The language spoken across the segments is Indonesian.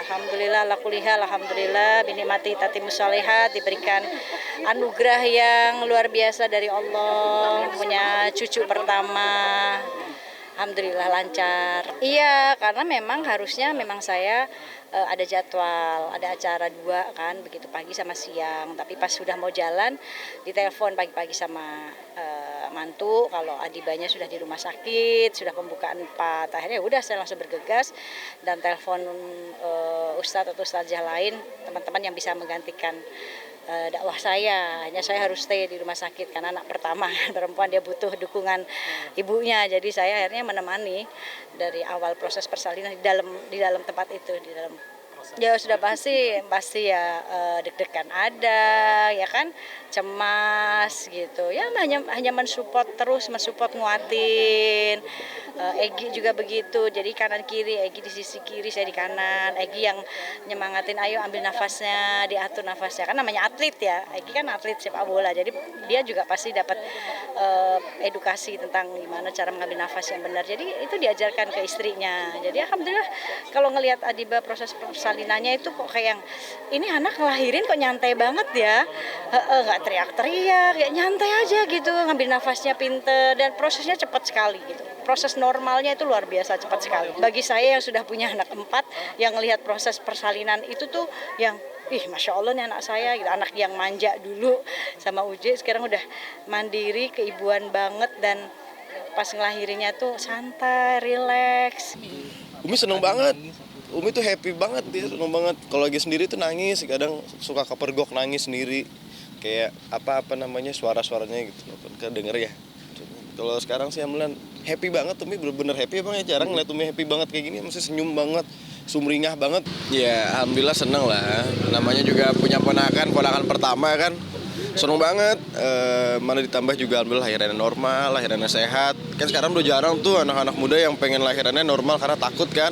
Alhamdulillah, la kulihal, alhamdulillah, binikmati tatimus shalihat, diberikan anugerah yang luar biasa dari Allah, punya cucu pertama. Alhamdulillah lancar. Iya, karena memang harusnya saya ada jadwal, ada acara dua kan, begitu pagi sama siang. Tapi pas sudah mau jalan, ditelepon pagi-pagi sama mantu kalau adibanya sudah di rumah sakit, sudah pembukaan 4. Akhirnya udah saya langsung bergegas dan telepon ustadz atau ustazah lain, teman-teman yang bisa menggantikan dakwah saya. Hanya saya harus stay di rumah sakit karena anak pertama perempuan, dia butuh dukungan ibunya. Jadi saya akhirnya menemani dari awal proses persalinan di dalam tempat itu, di dalam. Ya sudah pasti ya deg-degan ada, ya kan, cemas gitu. Ya hanya mensupport terus, nguatin. Egi juga begitu. Jadi kanan kiri, Egi di sisi kiri, saya di kanan. Egi yang nyemangatin, ayo ambil nafasnya, diatur nafasnya. Kan namanya atlet ya. Egi kan atlet sepak bola. Jadi dia juga pasti dapat edukasi tentang gimana cara mengambil nafas yang benar. Jadi itu diajarkan ke istrinya. Jadi alhamdulillah kalau ngelihat Adiba proses persalinannya itu kok kayak ini anak ngelahirin kok nyantai banget ya. Nggak teriak-teriak, ya nyantai aja gitu, ngambil nafasnya pinter dan prosesnya cepat sekali gitu. Proses normalnya itu luar biasa cepat sekali. Bagi saya yang sudah punya anak 4, yang ngelihat proses persalinan itu tuh yang Masya Allah nih anak saya gitu. Anak yang manja dulu sama Uji sekarang udah mandiri, keibuan banget, dan pas ngelahirinnya tuh santai, rileks. Umi seneng banget. Umi tuh happy banget, dia seneng banget. Kalau lagi sendiri tuh nangis, kadang suka kepergok nangis sendiri. Kayak apa namanya suara-suaranya gitu, kedenger ya. Kalau sekarang sih alhamdulillah happy banget, Umi bener-bener happy. Bang ya jarang ngeliat Umi happy banget kayak gini, masih senyum banget, sumringah banget. Ya alhamdulillah seneng lah, namanya juga punya ponakan pertama kan. Seneng banget, mana ditambah juga alhamdulillah lahirannya normal, lahirannya sehat. Kan sekarang udah jarang tuh anak-anak muda yang pengen lahirannya normal karena takut kan.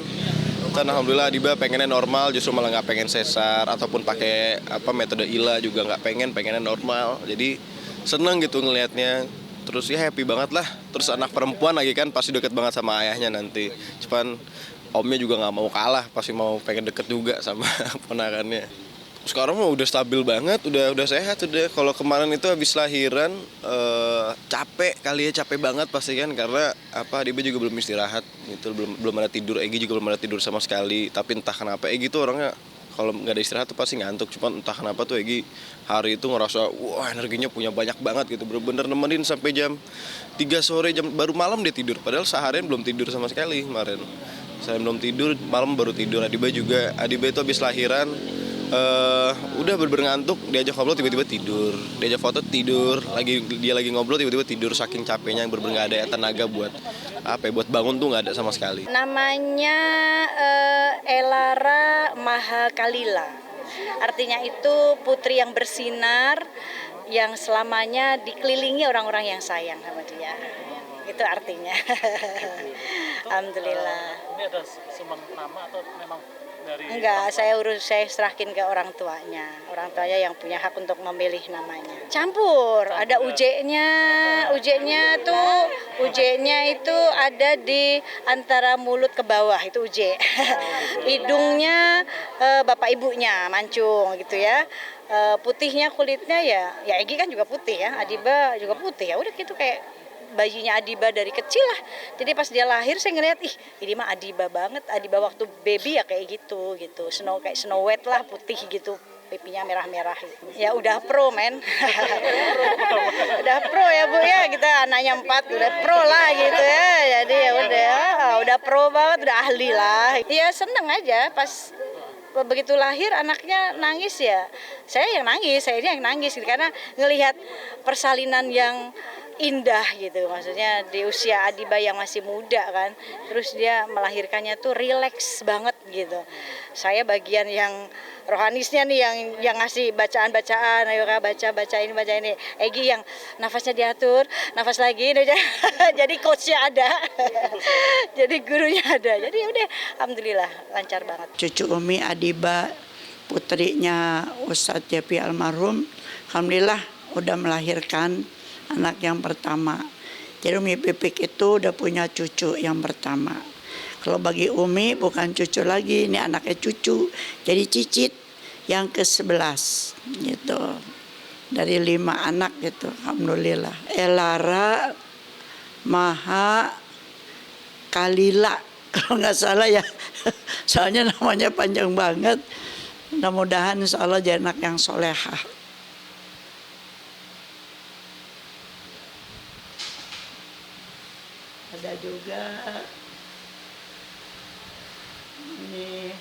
Dan alhamdulillah Adiba pengennya normal, justru malah nggak pengen sesar ataupun pakai metode ILA juga nggak pengennya normal. Jadi seneng gitu ngelihatnya. Terus ya happy banget lah. Terus anak perempuan lagi kan pasti deket banget sama ayahnya nanti. Cuman omnya juga nggak mau kalah, pasti mau pengen deket juga sama ponakannya. Sekarang mah udah stabil banget, udah sehat udah. Kalau kemarin itu habis lahiran capek banget pasti kan, karena Adiba juga belum istirahat gitu, belum ada tidur. Egi juga belum ada tidur sama sekali. Tapi entah kenapa Egi tuh orangnya kalau nggak ada istirahat tuh pasti ngantuk. Cuman entah kenapa tuh Egi hari itu ngerasa wah energinya punya banyak banget gitu, bener-bener nemenin sampai jam 3 sore, baru malam dia tidur. Padahal seharian belum tidur sama sekali kemarin. Saya belum tidur, malam baru tidur. Adiba itu habis lahiran udah bener-bener ngantuk, diajak ngobrol tiba-tiba tidur, diajak foto tidur, dia lagi ngobrol tiba-tiba tidur, saking capeknya yang bener-bener nggak ada tenaga buat buat bangun tuh nggak ada sama sekali. Namanya Elara Mahakalila, artinya itu putri yang bersinar, yang selamanya dikelilingi orang-orang yang sayang sama dia. Itu artinya. Alhamdulillah. Ini ada sumbang nama atau memang dari? Enggak, saya serahkin ke orang tuanya yang punya hak untuk memilih namanya. Campur, ada uje-nya itu ada di antara mulut ke bawah, itu uje. Hidungnya bapak ibunya mancung gitu ya. Putihnya kulitnya ya Egi kan juga putih ya, Adiba juga putih ya, udah gitu kayak bayinya Adiba dari kecil lah. Jadi pas dia lahir saya ngeliat, ini mah Adiba banget. Adiba waktu baby ya kayak gitu. Kayak Snow White lah, putih gitu. Pipinya merah-merah. Ya udah pro men. Udah pro ya Bu ya. Kita anaknya 4 udah pro lah gitu ya. Jadi ya udah pro banget, udah ahli lah. Ya seneng aja pas begitu lahir anaknya nangis ya. Saya yang nangis gitu. Karena ngelihat persalinan yang indah gitu, maksudnya di usia Adiba yang masih muda kan, terus dia melahirkannya tuh rileks banget gitu. Saya bagian yang rohanisnya nih, yang ngasih bacaan-bacaan, ayo Kak baca ini. Egi yang nafasnya diatur, nafas lagi, jadi coachnya ada, jadi gurunya ada, jadi udah alhamdulillah lancar banget. Cucu Umi Adiba, putrinya Ustadz Jepi almarhum, alhamdulillah udah melahirkan anak yang pertama. Jadi Umi Pipik itu udah punya cucu yang pertama. Kalau bagi Umi bukan cucu lagi, ini anaknya cucu, jadi cicit yang ke-11 gitu. Dari 5 anak gitu, alhamdulillah. Elara Maha Kalila, kalau nggak salah ya, soalnya namanya panjang banget. Mudah-mudahan insya Allah jadi anak yang solehah. Ada juga ini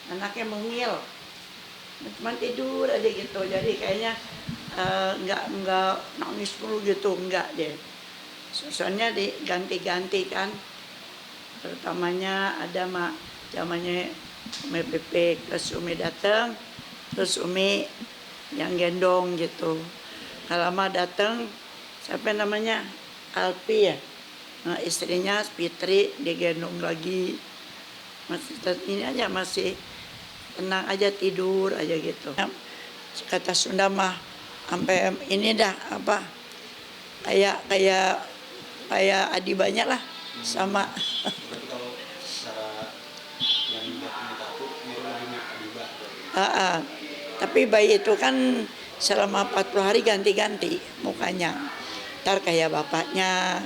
anaknya mungil, cuma tidur aja gitu, jadi kayaknya nggak nangis mulu gitu, enggak deh. Susunya diganti-ganti kan, terutamanya ada zamannya Umi Pipik, terus Umi datang, terus Umi yang gendong gitu. Lama datang, siapa namanya, Alpi ya, nah, istrinya Fitri digendong lagi, masih ini aja, masih tenang aja, tidur aja gitu. Kata Sunda mah sampai ini dah apa, kayak Adi banyak lah sama. Tapi bayi itu kan selama 40 hari ganti-ganti mukanya. Ntar kayak bapaknya,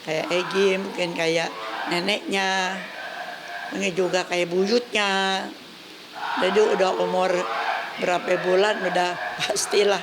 kayak Egi, mungkin kayak neneknya, ini juga kayak buyutnya. Jadi udah umur berapa bulan udah pastilah